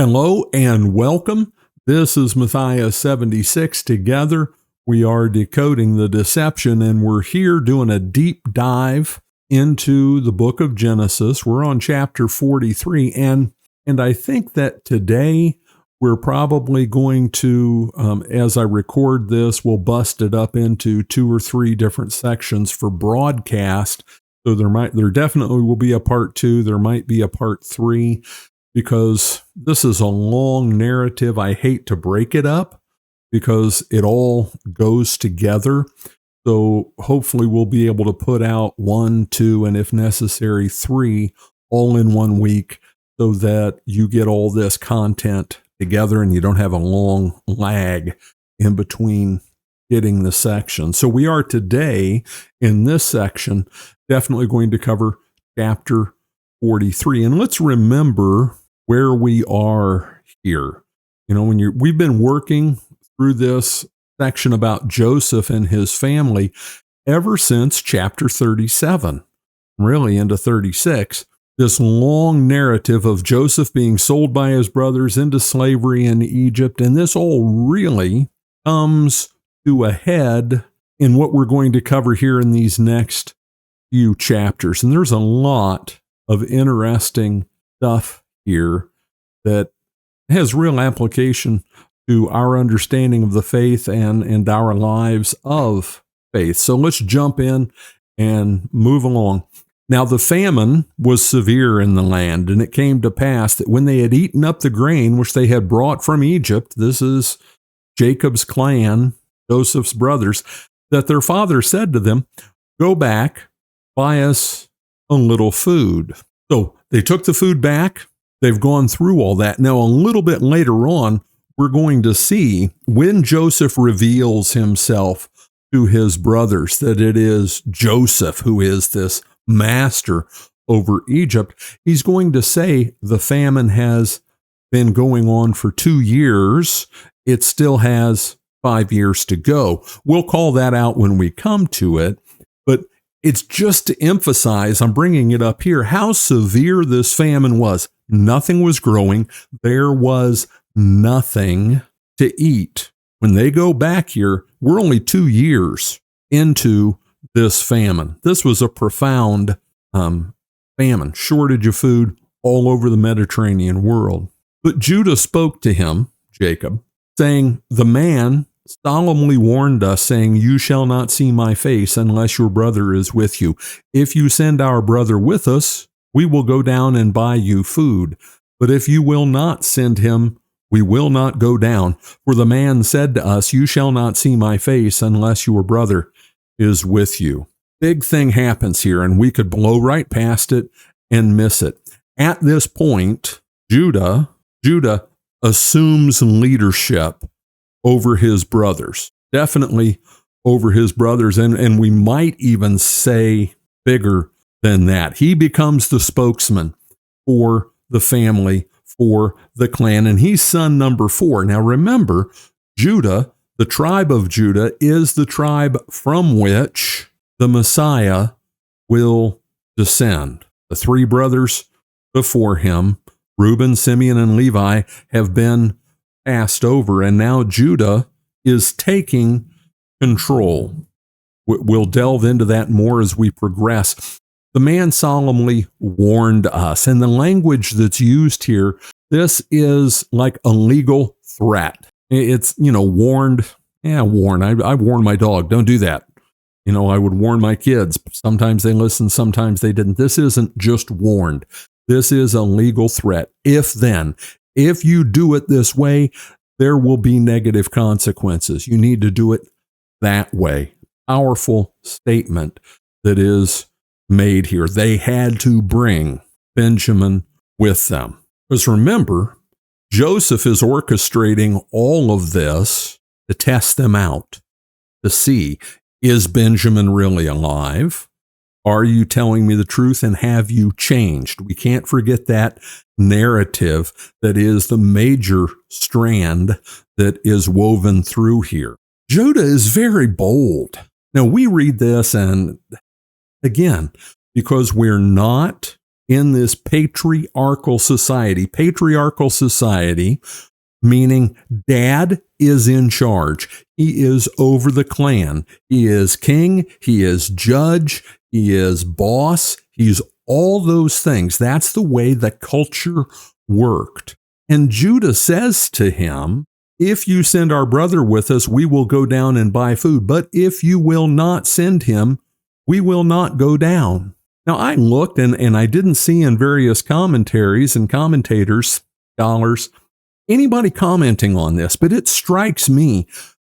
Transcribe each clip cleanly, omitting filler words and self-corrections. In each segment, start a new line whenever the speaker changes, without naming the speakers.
Hello and welcome. This is Matthias 76. Together, we are decoding the deception, and we're here doing a deep dive into the book of Genesis. We're on chapter 43, and I think that today we're probably going to, as I record this, we'll bust it up into 2 or 3 different sections for broadcast. So there definitely will be a part 2. There might be a part 3. Because this is a long narrative. I hate to break it up because it all goes together. So hopefully we'll be able to put out 1, 2, and if necessary, 3 all in one week so that you get all this content together and you don't have a long lag in between getting the section. So we are today in this section definitely going to cover chapter 43. And let's remember where we are here. You know, we've been working through this section about Joseph and his family ever since chapter 37, really into 36. This long narrative of Joseph being sold by his brothers into slavery in Egypt. And this all really comes to a head in what we're going to cover here in these next few chapters. And there's a lot of interesting stuff here that has real application to our understanding of the faith and our lives of faith. So let's jump in and move along. Now the famine was severe in the land, and it came to pass that when they had eaten up the grain which they had brought from Egypt, this is Jacob's clan, Joseph's brothers, that their father said to them, "Go back, buy us a little food." So they took the food back. They've gone through all that. Now, a little bit later on, we're going to see when Joseph reveals himself to his brothers that it is Joseph who is this master over Egypt. He's going to say the famine has been going on for 2 years. It still has 5 years to go. We'll call that out when we come to it. But it's just to emphasize, I'm bringing it up here, how severe this famine was. Nothing was growing. There was nothing to eat. When they go back here, we're only 2 years into this famine. This was a profound famine, shortage of food all over the Mediterranean world. But Judah spoke to him, Jacob, saying, "The man solemnly warned us, saying, 'You shall not see my face unless your brother is with you. If you send our brother with us, we will go down and buy you food. But if you will not send him, we will not go down. For the man said to us, you shall not see my face unless your brother is with you.'" Big thing happens here, and we could blow right past it and miss it. At this point, Judah assumes leadership over his brothers, definitely over his brothers. And we might even say bigger than that. He becomes the spokesman for the family, for the clan, and he's son number 4. Now remember, Judah, the tribe of Judah, is the tribe from which the Messiah will descend. The 3 brothers before him, Reuben, Simeon, and Levi, have been passed over, and now Judah is taking control. We'll delve into that more as we progress. The man solemnly warned us, and the language that's used here, this is like a legal threat. It's, warned. Yeah, warn. I warned my dog, don't do that. I would warn my kids. Sometimes they listened, sometimes they didn't. This isn't just warned. This is a legal threat. If you do it this way, there will be negative consequences. You need to do it that way. Powerful statement that is made here. They had to bring Benjamin with them. Because remember, Joseph is orchestrating all of this to test them out, to see, is Benjamin really alive? Are you telling me the truth, and have you changed? We can't forget that narrative that is the major strand that is woven through here. Judah is very bold. Now we read this, and again, because we're not in this patriarchal society. Patriarchal society, meaning dad is in charge. He is over the clan. He is king. He is judge. He is boss. He's all those things. That's the way the culture worked. And Judah says to him, if you send our brother with us, we will go down and buy food. But if you will not send him, we will not go down. Now, I looked and I didn't see in various commentaries and commentators, scholars, anybody commenting on this, but it strikes me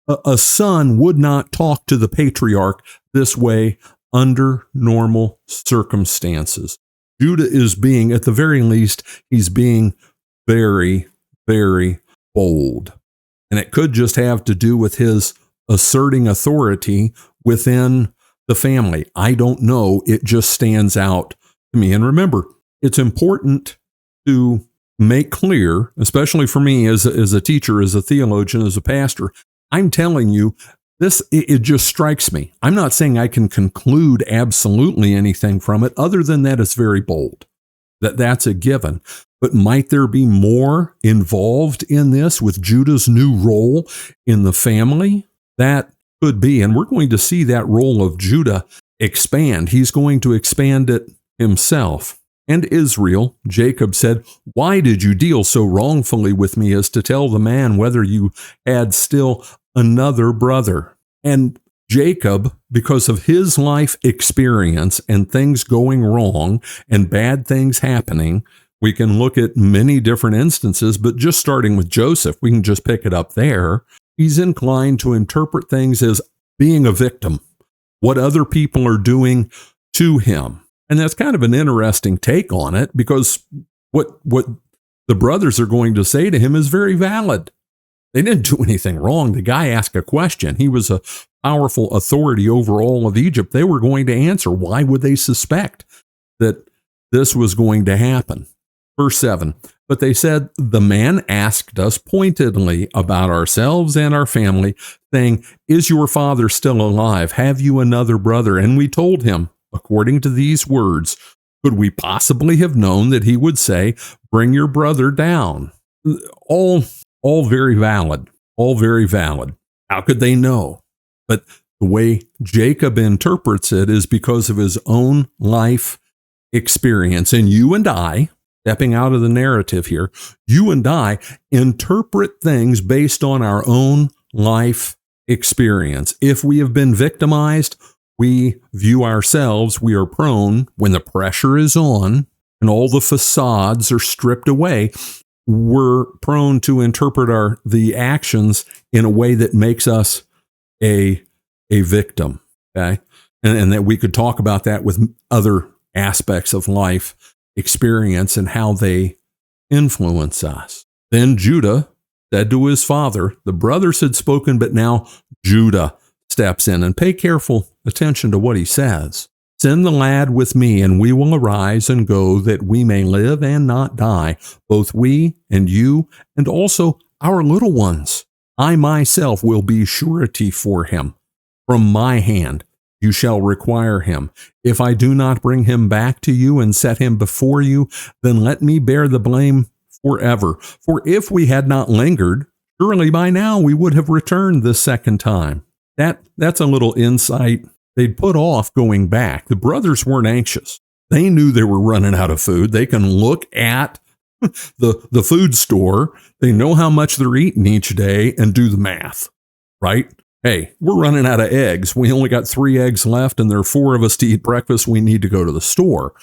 a son would not talk to the patriarch this way under normal circumstances. Judah is being, at the very least, he's being very, very bold. And it could just have to do with his asserting authority within the family. I don't know. It just stands out to me. And remember, it's important to make clear, especially for me as a teacher, as a theologian, as a pastor, I'm telling you, it just strikes me. I'm not saying I can conclude absolutely anything from it, other than that it's very bold. That's a given. But might there be more involved in this with Judah's new role in the family? That could be. And we're going to see that role of Judah expand. He's going to expand it himself. And Israel, Jacob said, why did you deal so wrongfully with me as to tell the man whether you had still another brother? And Jacob, because of his life experience and things going wrong and bad things happening, we can look at many different instances, but just starting with Joseph, we can just pick it up there. He's inclined to interpret things as being a victim, what other people are doing to him. And that's kind of an interesting take on it, because what the brothers are going to say to him is very valid. They didn't do anything wrong. The guy asked a question. He was a powerful authority over all of Egypt. They were going to answer. Why would they suspect that this was going to happen? Verse 7, but they said, the man asked us pointedly about ourselves and our family, saying, is your father still alive? Have you another brother? And we told him, according to these words, could we possibly have known that he would say, bring your brother down? All very valid, all very valid. How could they know? But the way Jacob interprets it is because of his own life experience. And you and I, stepping out of the narrative here, you and I interpret things based on our own life experience. If we have been victimized, we view ourselves, we are prone, when the pressure is on and all the facades are stripped away, we're prone to interpret the actions in a way that makes us a victim. Okay. And that we could talk about that with other aspects of life experience and how they influence us. Then Judah said to his father, the brothers had spoken, but now Judah steps in, and pay careful attention to what he says. Send the lad with me, and we will arise and go, that we may live and not die, both we and you, and also our little ones. I myself will be surety for him. From my hand you shall require him. If I do not bring him back to you and set him before you, then let me bear the blame forever. For if we had not lingered, surely by now we would have returned the second time. That's a little insight. They'd put off going back. The brothers weren't anxious. They knew they were running out of food. They can look at the food store. They know how much they're eating each day and do the math, right? Hey, we're running out of eggs. We only got 3 eggs left, and there are 4 of us to eat breakfast. We need to go to the store.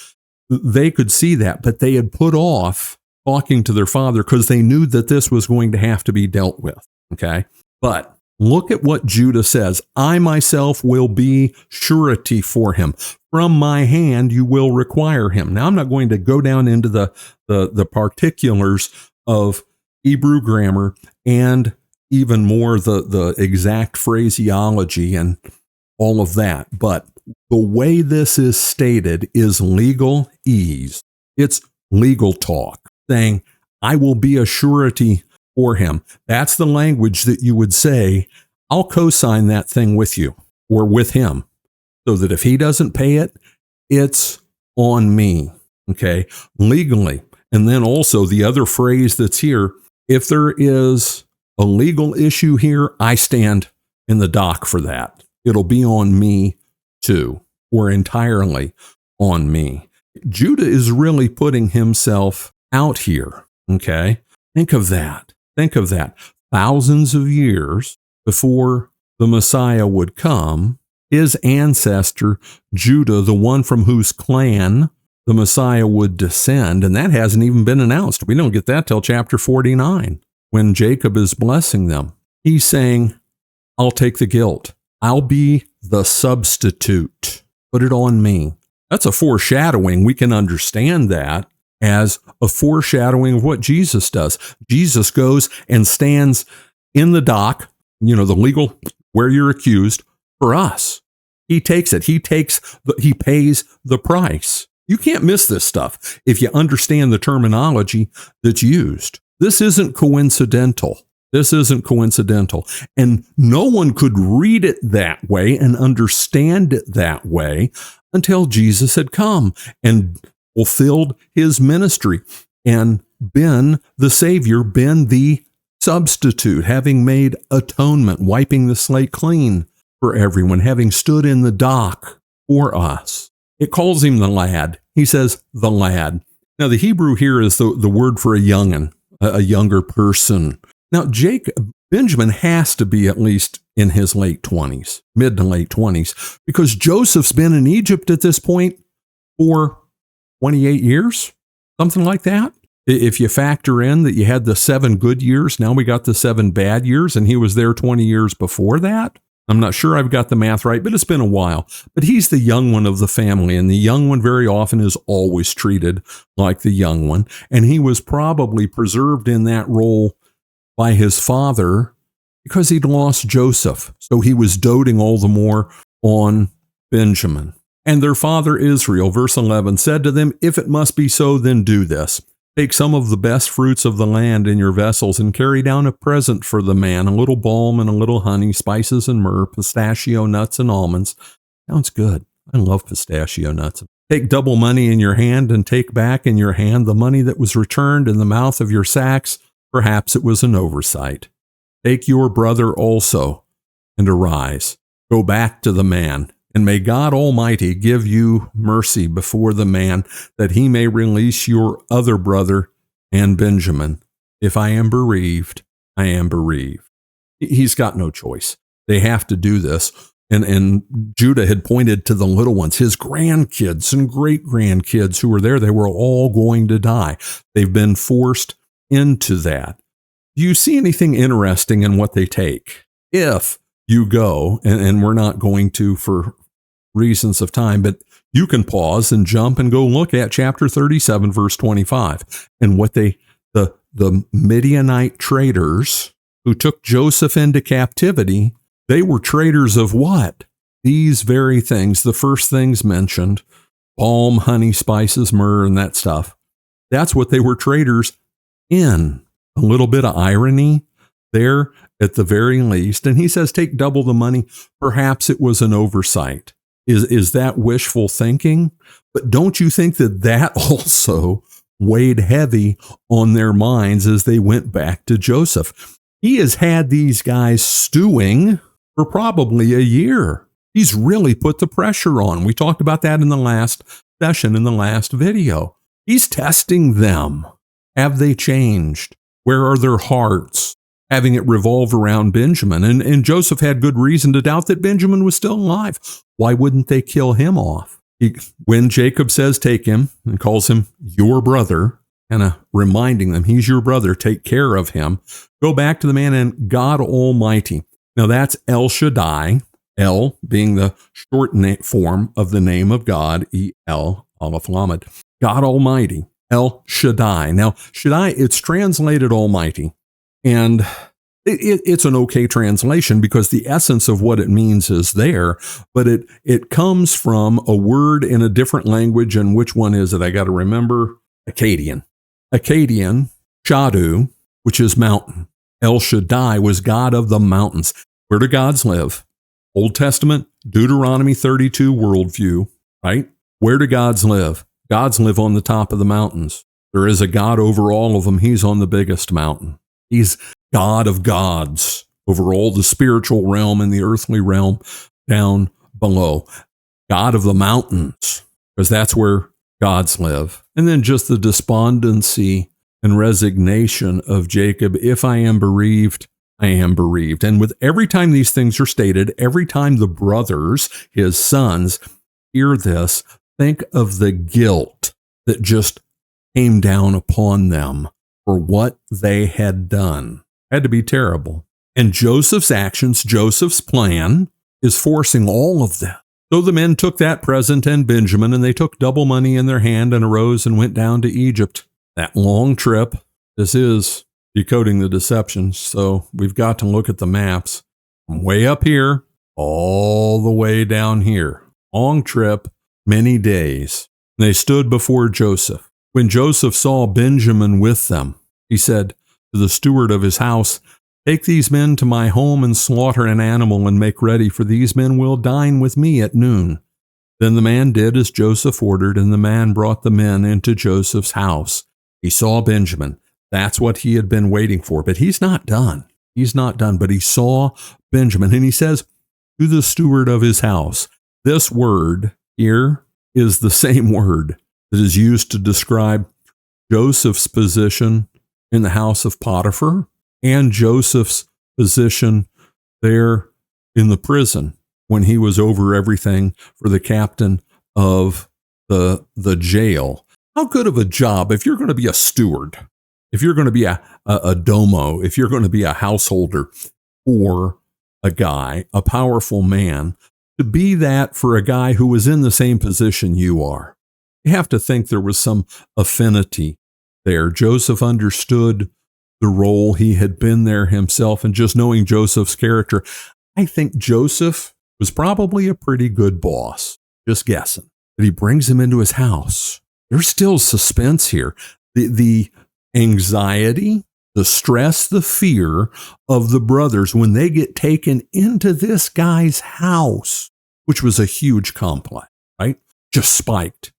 They could see that, but they had put off talking to their father because they knew that this was going to have to be dealt with, okay? But look at what Judah says. I myself will be surety for him. From my hand you will require him. Now, I'm not going to go down into the particulars of Hebrew grammar and even more the exact phraseology and all of that. But the way this is stated is legal ease. It's legal talk, saying, I will be a surety for him. That's the language that you would say, I'll co-sign that thing with you or with him, so that if he doesn't pay it, it's on me. okay, legally. And then also the other phrase that's here, if there is a legal issue here, I stand in the dock for that. It'll be on me too, or entirely on me. Judah is really putting himself out here, okay? Think of that. Think of that. Thousands of years before the Messiah would come, his ancestor, Judah, the one from whose clan the Messiah would descend, and that hasn't even been announced. We don't get that till chapter 49, when Jacob is blessing them. He's saying, I'll take the guilt. I'll be the substitute. Put it on me. That's a foreshadowing. We can understand that as a foreshadowing of what Jesus does. Jesus goes and stands in the dock, the legal, where you're accused, for us. He takes it. He pays the price. You can't miss this stuff if you understand the terminology that's used. This isn't coincidental. This isn't coincidental. And no one could read it that way and understand it that way until Jesus had come and fulfilled his ministry and been the Savior, been the substitute, having made atonement, wiping the slate clean for everyone, having stood in the dock for us. It calls him the lad. He says, the lad. Now, the Hebrew here is the word for a young'un, a younger person. Now, Benjamin has to be at least in his late 20s, mid to late 20s, because Joseph's been in Egypt at this point for 28 years, something like that. If you factor in that you had the 7 good years, now we got the 7 bad years, and he was there 20 years before that. I'm not sure I've got the math right, but it's been a while. But he's the young one of the family, and the young one very often is always treated like the young one. And he was probably preserved in that role by his father because he'd lost Joseph. So he was doting all the more on Benjamin. And their father Israel, verse 11, said to them, if it must be so, then do this. Take some of the best fruits of the land in your vessels and carry down a present for the man, a little balm and a little honey, spices and myrrh, pistachio nuts and almonds. Sounds good. I love pistachio nuts. Take double money in your hand and take back in your hand the money that was returned in the mouth of your sacks. Perhaps it was an oversight. Take your brother also and arise. Go back to the man. And may God Almighty give you mercy before the man, that he may release your other brother and Benjamin. If I am bereaved, I am bereaved. He's got no choice. They have to do this. And Judah had pointed to the little ones, his grandkids and great-grandkids who were there. They were all going to die. They've been forced into that. Do you see anything interesting in what they take? If you go, and we're not going to for reasons of time, but you can pause and jump and go look at chapter 37, verse 25, and what the Midianite traders who took Joseph into captivity, they were traders of what? These very things, the first things mentioned, balm, honey, spices, myrrh, and that stuff. That's what they were traders in. A little bit of irony there at the very least. And he says, take double the money. Perhaps it was an oversight. Is that wishful thinking? But don't you think that also weighed heavy on their minds as they went back to Joseph? He has had these guys stewing for probably a year. He's really put the pressure on. We talked about that in the last session, in the last video. He's testing them. Have they changed? Where are their hearts? Having it revolve around Benjamin. And Joseph had good reason to doubt that Benjamin was still alive. Why wouldn't they kill him off? When Jacob says, take him, and calls him your brother, kind of reminding them, he's your brother, take care of him. Go back to the man and God Almighty. Now that's El Shaddai, El being the short form of the name of God, E-L, Aleph Lamed. God Almighty, El Shaddai. Now, Shaddai, it's translated Almighty. And it's an okay translation because the essence of what it means is there, but it comes from a word in a different language. And which one is it? I got to remember. Akkadian, Shadu, which is mountain. El Shaddai was God of the mountains. Where do gods live? Old Testament, Deuteronomy 32 worldview, right? Where do gods live? Gods live on the top of the mountains. There is a God over all of them. He's on the biggest mountain. He's God of gods over all the spiritual realm and the earthly realm down below. God of the mountains, because that's where gods live. And then just the despondency and resignation of Jacob. If I am bereaved, I am bereaved. And with every time these things are stated, every time the brothers, his sons, hear this, think of the guilt that just came down upon them for what they had done. It had to be terrible. And Joseph's actions, Joseph's plan is forcing all of them. So the men took that present and Benjamin, and they took double money in their hand and arose and went down to Egypt. That long trip, this is decoding the deception, so we've got to look at the maps from way up here all the way down here. Long trip, many days. They stood before Joseph. When Joseph saw Benjamin with them, he said to the steward of his house, "Take these men to my home and slaughter an animal and make ready, for these men will dine with me at noon." Then the man did as Joseph ordered, and the man brought the men into Joseph's house. He saw Benjamin. That's what he had been waiting for, but he's not done. He's not done, but he saw Benjamin, and he says to the steward of his house, this word here is the same word that is used to describe Joseph's position in the house of Potiphar and Joseph's position there in the prison when he was over everything for the captain of the jail. How good of a job, if you're going to be a steward, if you're going to be a domo, if you're going to be a householder for a guy, a powerful man, to be that for a guy who was in the same position you are. You have to think there was some affinity there. Joseph understood the role. He had been there himself, and just knowing Joseph's character, I think Joseph was probably a pretty good boss, just guessing. But he brings him into his house. There's still suspense here. The anxiety, the stress, the fear of the brothers when they get taken into this guy's house, which was a huge complex, right? Just spiked.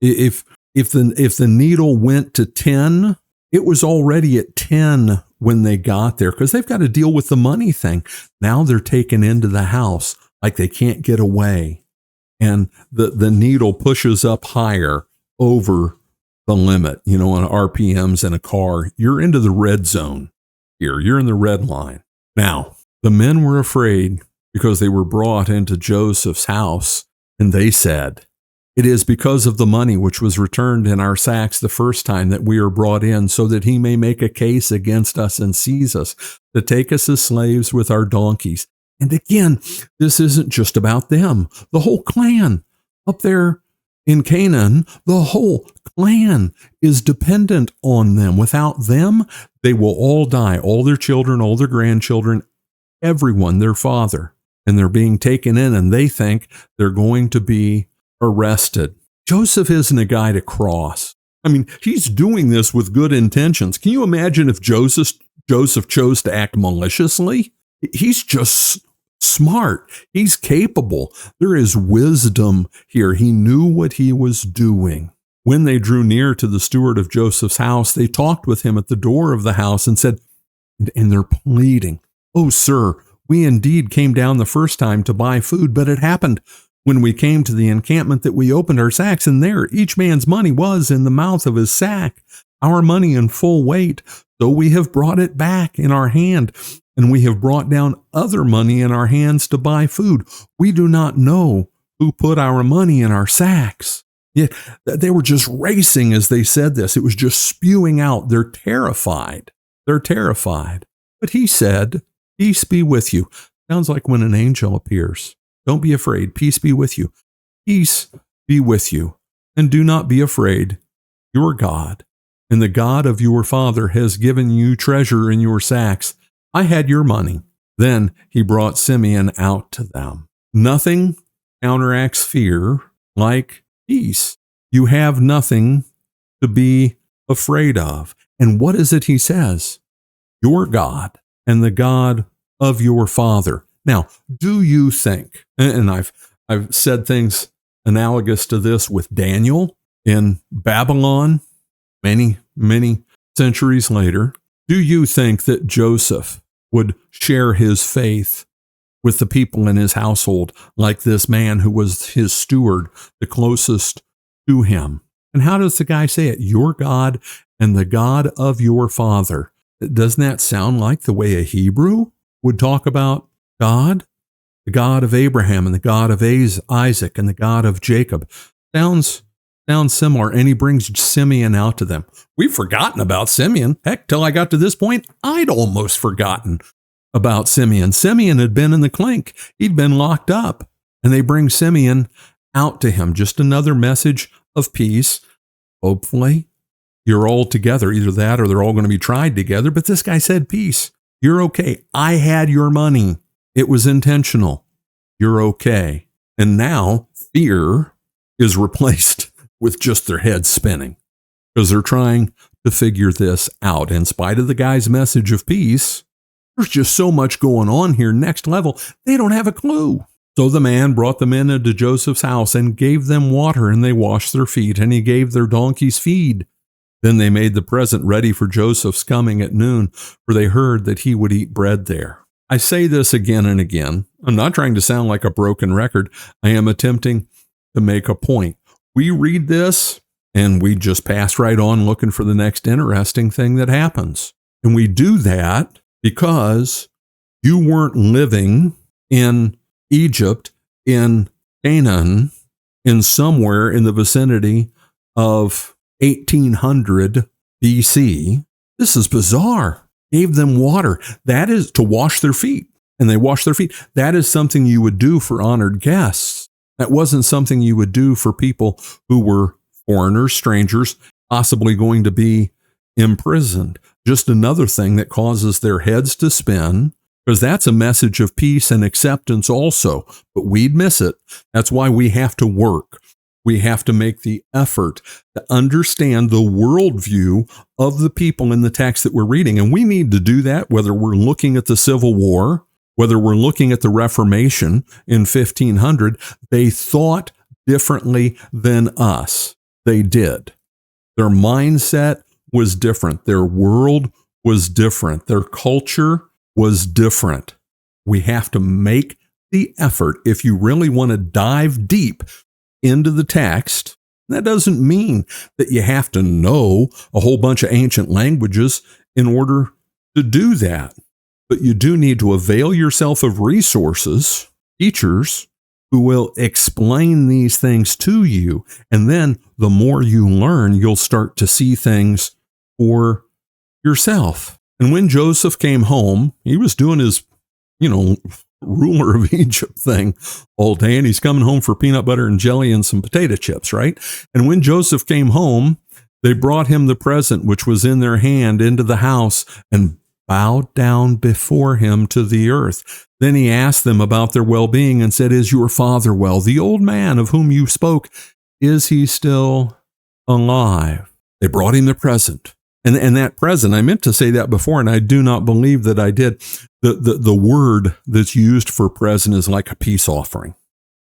If the needle went to 10, it was already at 10 when they got there, because they've got to deal with the money thing. Now they're taken into the house like they can't get away. And the needle pushes up higher over the limit, on RPMs in a car. You're into the red zone here. You're in the red line. Now, the men were afraid because they were brought into Joseph's house, and they said, "It is because of the money which was returned in our sacks the first time that we are brought in, so that he may make a case against us and seize us, to take us as slaves with our donkeys." And again, this isn't just about them. The whole clan up there in Canaan, the whole clan is dependent on them. Without them, they will all die, all their children, all their grandchildren, everyone, their father. And they're being taken in, and they think they're going to be arrested. Joseph isn't a guy to cross. I mean, he's doing this with good intentions. Can you imagine if Joseph chose to act maliciously? He's just smart. He's capable. There is wisdom here. He knew what he was doing. When they drew near to the steward of Joseph's house, they talked with him at the door of the house and said, and they're pleading, "Oh, sir, we indeed came down the first time to buy food, but it happened when we came to the encampment that we opened our sacks, and there each man's money was in the mouth of his sack, our money in full weight. So we have brought it back in our hand, and we have brought down other money in our hands to buy food. We do not know who put our money in our sacks." Yet they were just racing as they said this. It was just spewing out. They're terrified. They're terrified. But he said, "Peace be with you." Sounds like when an angel appears. Don't be afraid. Peace be with you. Peace be with you. And do not be afraid. Your God and the God of your father has given you treasure in your sacks. I had your money. Then he brought Simeon out to them. Nothing counteracts fear like peace. You have nothing to be afraid of. And what is it he says? Your God and the God of your father. Now, do you think, and I've said things analogous to this with Daniel in Babylon many, many centuries later, do you think that Joseph would share his faith with the people in his household like this man who was his steward, the closest to him? And how does the guy say it? Your God and the God of your father. Doesn't that sound like the way a Hebrew would talk about God? The God of Abraham and the God of Isaac and the God of Jacob. Sounds similar. And he brings Simeon out to them. We've forgotten about Simeon. Heck, till I got to this point, I'd almost forgotten about Simeon. Simeon had been in the clink. He'd been locked up. And they bring Simeon out to him. Just another message of peace. Hopefully, you're all together. Either that or they're all going to be tried together. But this guy said, peace. You're okay. I had your money. It was intentional. You're okay. And now fear is replaced with just their heads spinning because they're trying to figure this out. In spite of the guy's message of peace, there's just so much going on here. Next level, they don't have a clue. So the man brought them into Joseph's house and gave them water, and they washed their feet, and he gave their donkeys feed. Then they made the present ready for Joseph's coming at noon, for they heard that he would eat bread there. I say this again and again. I'm not trying to sound like a broken record. I am attempting to make a point. We read this and we just pass right on looking for the next interesting thing that happens. And we do that because you weren't living in Egypt, in Canaan, in somewhere in the vicinity of 1800 BC. This is bizarre. Gave them water. That is to wash their feet. And they washed their feet. That is something you would do for honored guests. That wasn't something you would do for people who were foreigners, strangers, possibly going to be imprisoned. Just another thing that causes their heads to spin, because that's a message of peace and acceptance also. But we'd miss it. That's why we have to work. We have to make the effort to understand the worldview of the people in the text that we're reading. And we need to do that whether we're looking at the Civil War, whether we're looking at the Reformation in 1500. They thought differently than us. They did. Their mindset was different. Their world was different. Their culture was different. We have to make the effort if you really want to dive deep into the text. That doesn't mean that you have to know a whole bunch of ancient languages in order to do that. But you do need to avail yourself of resources, teachers, who will explain these things to you. And then the more you learn, you'll start to see things for yourself. And when Joseph came home, he was doing his, ruler of Egypt thing all day, and he's coming home for peanut butter and jelly and some potato chips, right? And when Joseph came home, they brought him the present which was in their hand into the house and bowed down before him to the earth. Then he asked them about their well-being and said, "Is your father well? The old man of whom you spoke, is he still alive?" They brought him the present. And that present, I meant to say that before, and I do not believe that I did. The word that's used for present is like a peace offering,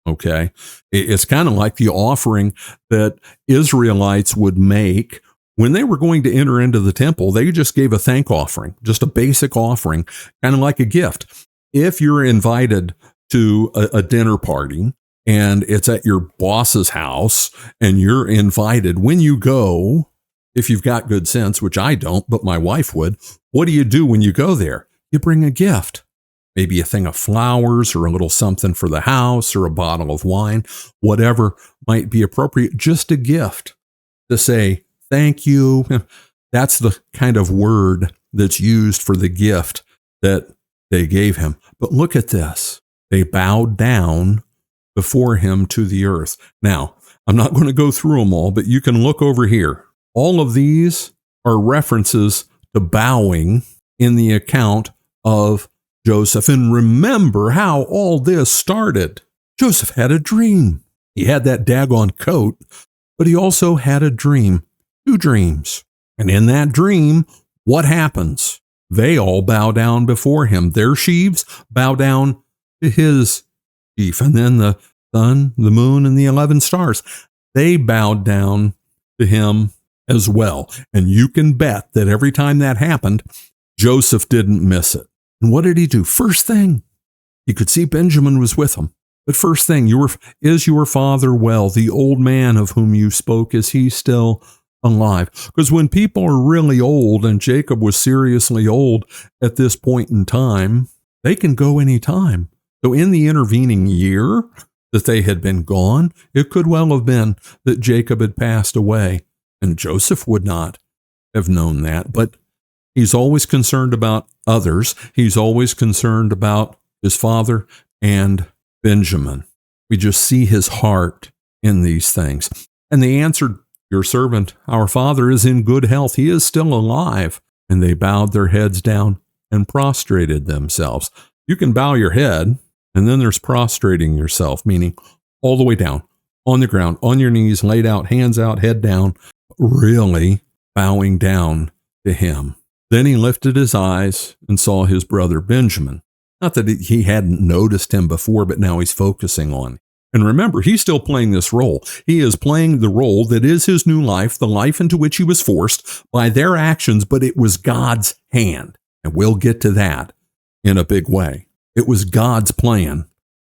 okay? It's kind of like the offering that Israelites would make when they were going to enter into the temple. They just gave a thank offering, just a basic offering, kind of like a gift. If you're invited to a dinner party and it's at your boss's house and you're invited, when you go, if you've got good sense, which I don't, but my wife would, what do you do when you go there? You bring a gift, maybe a thing of flowers or a little something for the house or a bottle of wine, whatever might be appropriate, just a gift to say, thank you. That's the kind of word that's used for the gift that they gave him. But look at this. They bowed down before him to the earth. Now, I'm not going to go through them all, but you can look over here. All of these are references to bowing in the account of Joseph. And remember how all this started. Joseph had a dream. He had that daggone coat, but he also had a dream, 2 dreams. And in that dream, what happens? They all bow down before him. Their sheaves bow down to his sheaf. And then the sun, the moon, and the 11 stars, they bowed down to him as well. And you can bet that every time that happened, Joseph didn't miss it. And what did he do? First thing, he could see Benjamin was with him. But first thing, is your father well? The old man of whom you spoke, is he still alive? Because when people are really old, and Jacob was seriously old at this point in time, they can go any time. So in the intervening year that they had been gone, it could well have been that Jacob had passed away. And Joseph would not have known that. But he's always concerned about others. He's always concerned about his father and Benjamin. We just see his heart in these things. And they answered, your servant, our father, is in good health. He is still alive. And they bowed their heads down and prostrated themselves. You can bow your head, and then there's prostrating yourself, meaning all the way down, on the ground, on your knees, laid out, hands out, head down, really bowing down to him. Then he lifted his eyes and saw his brother Benjamin. Not that he hadn't noticed him before, but now he's focusing on him. And remember, he's still playing this role. He is playing the role that is his new life, the life into which he was forced by their actions, but it was God's hand. And we'll get to that in a big way. It was God's plan,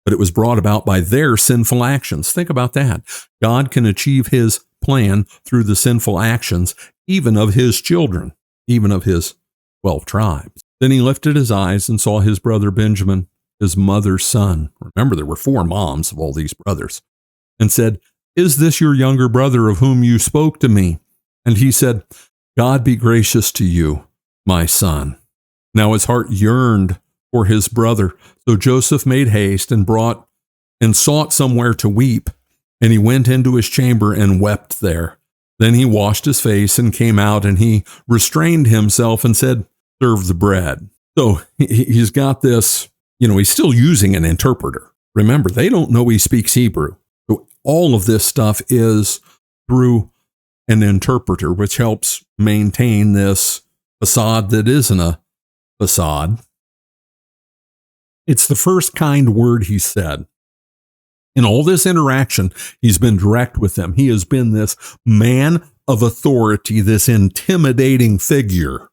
but it was brought about by their sinful actions. Think about that. God can achieve his plan through the sinful actions, even of his children, even of his 12 tribes. Then he lifted his eyes and saw his brother Benjamin, his mother's son. Remember, there were 4 moms of all these brothers, and said, is this your younger brother of whom you spoke to me? And he said, God be gracious to you, my son. Now his heart yearned for his brother. So Joseph made haste and brought and sought somewhere to weep. And he went into his chamber and wept there. Then he washed his face and came out, and he restrained himself and said, serve the bread. So he's got this, he's still using an interpreter. Remember, they don't know he speaks Hebrew. So all of this stuff is through an interpreter, which helps maintain this facade that isn't a facade. It's the first kind word he said. In all this interaction, he's been direct with them. He has been this man of authority, this intimidating figure.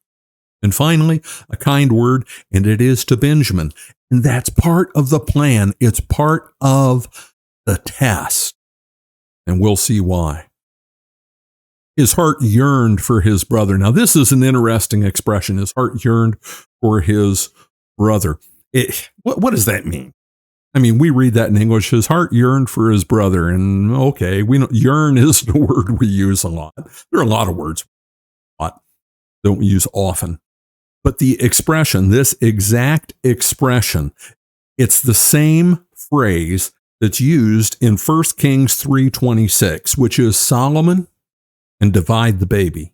And finally, a kind word, and it is to Benjamin. And that's part of the plan. It's part of the test. And we'll see why. His heart yearned for his brother. Now, this is an interesting expression. His heart yearned for his brother. What does that mean? I mean, we read that in English. His heart yearned for his brother. And okay, we know yearn is the word we use a lot. There are a lot of words don't use often. But the expression, this exact expression, it's the same phrase that's used in 1 Kings 3:26, which is Solomon and divide the baby.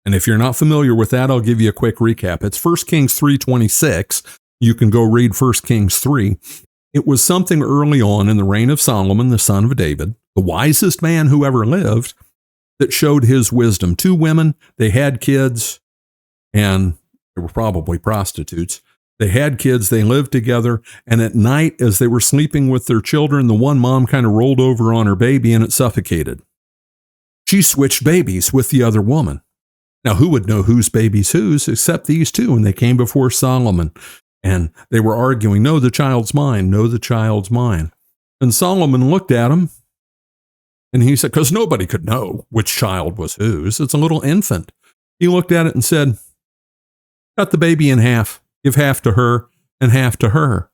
And if you're not familiar with that, I'll give you a quick recap. It's 1 Kings 3:26. You can go read 1 Kings 3. It was something early on in the reign of Solomon, the son of David, the wisest man who ever lived, that showed his wisdom. 2 women, they had kids, and they were probably prostitutes. They had kids, they lived together, and at night, as they were sleeping with their children, the one mom kind of rolled over on her baby and it suffocated. She switched babies with the other woman. Now, who would know whose baby's whose except these 2? And they came before Solomon, and they were arguing, no, the child's mine, no, the child's mine. And Solomon looked at him, and he said, because nobody could know which child was whose. It's a little infant. He looked at it and said, cut the baby in half, give half to her and half to her.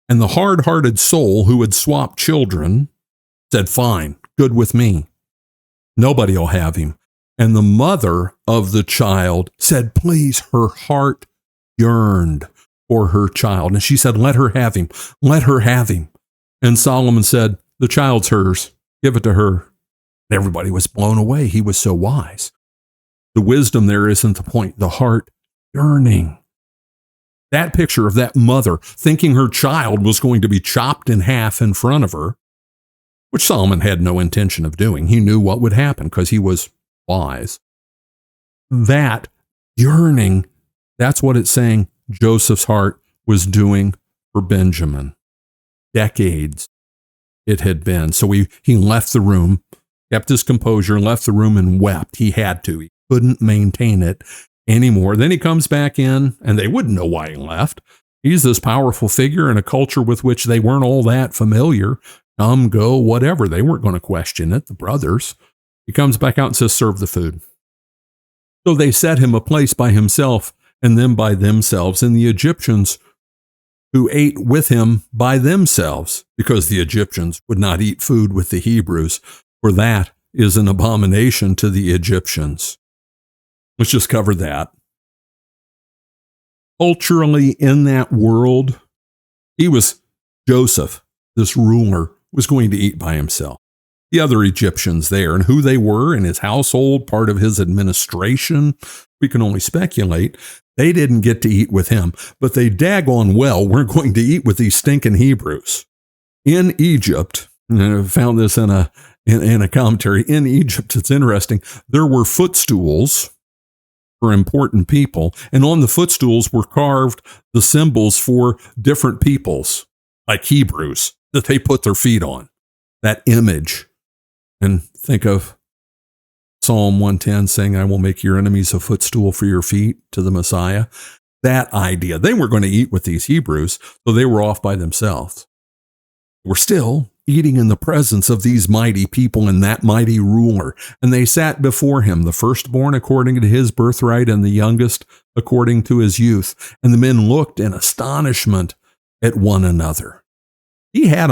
And the hard-hearted soul who had swapped children said, fine, good with me. Nobody will have him. And the mother of the child said, please, her heart yearned for her child. And she said, let her have him, let her have him. And Solomon said, the child's hers, give it to her. And everybody was blown away. He was so wise. The wisdom there isn't the point, the heart yearning. That picture of that mother thinking her child was going to be chopped in half in front of her, which Solomon had no intention of doing. He knew what would happen because he was wise. That yearning, that's what it's saying Joseph's heart was doing for Benjamin. Decades it had been. So he left the room kept his composure, left the room and wept. He had to. He couldn't maintain it anymore. Then he comes back in, and they wouldn't know why he left. He's this powerful figure in a culture with which they weren't all that familiar. Come, go, whatever. They weren't going to question it, the brothers. He comes back out and says, serve the food. So they set him a place by himself and then by themselves. And the Egyptians who ate with him by themselves, because the Egyptians would not eat food with the Hebrews, for that is an abomination to the Egyptians. Let's just cover that. Culturally, in that world, Joseph, this ruler, was going to eat by himself. The other Egyptians there and who they were in his household, part of his administration, we can only speculate. They didn't get to eat with him, but they daggone well weren't going to eat with these stinking Hebrews. In Egypt, and I found this in a commentary, in Egypt, it's interesting, there were footstools for important people, and on the footstools were carved the symbols for different peoples, like Hebrews, that they put their feet on, that image. And think of Psalm 110 saying, I will make your enemies a footstool for your feet, to the Messiah. That idea. They were going to eat with these Hebrews, so they were off by themselves. We're still eating in the presence of these mighty people and that mighty ruler. And they sat before him, the firstborn according to his birthright and the youngest according to his youth. And the men looked in astonishment at one another. He had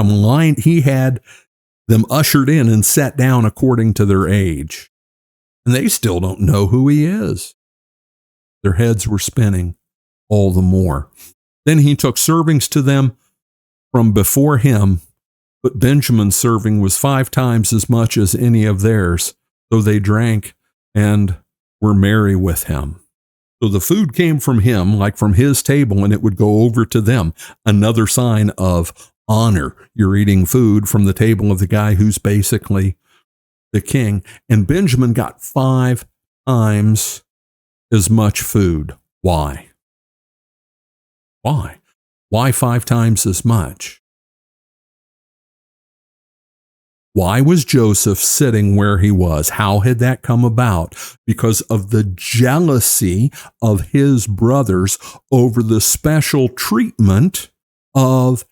them ushered in and set down according to their age. And they still don't know who he is. Their heads were spinning all the more. Then he took servings to them from before him, but Benjamin's serving was 5 times as much as any of theirs, so they drank and were merry with him. So the food came from him, like from his table, and it would go over to them. Another sign of honor. You're eating food from the table of the guy who's basically the king. And Benjamin got 5 times as much food. Why? Why? Why 5 times as much? Why was Joseph sitting where he was? How had that come about? Because of the jealousy of his brothers over the special treatment of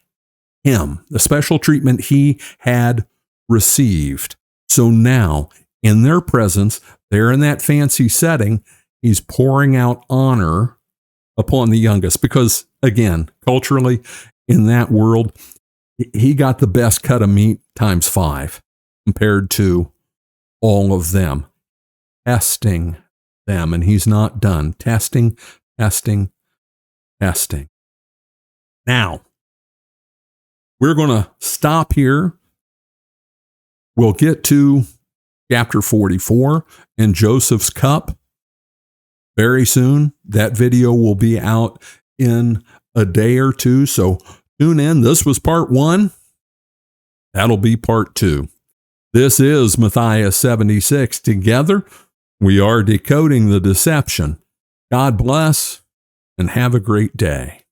him, the special treatment he had received. So now, in their presence, they're in that fancy setting, he's pouring out honor upon the youngest. Because, again, culturally, in that world, he got the best cut of meat times 5 compared to all of them. Testing them, and he's not done. Testing. Now, we're going to stop here. We'll get to chapter 44 and Joseph's cup very soon. That video will be out in a day or two, so tune in. This was part 1. That'll be part 2. This is Matthias 76. Together, we are decoding the deception. God bless and have a great day.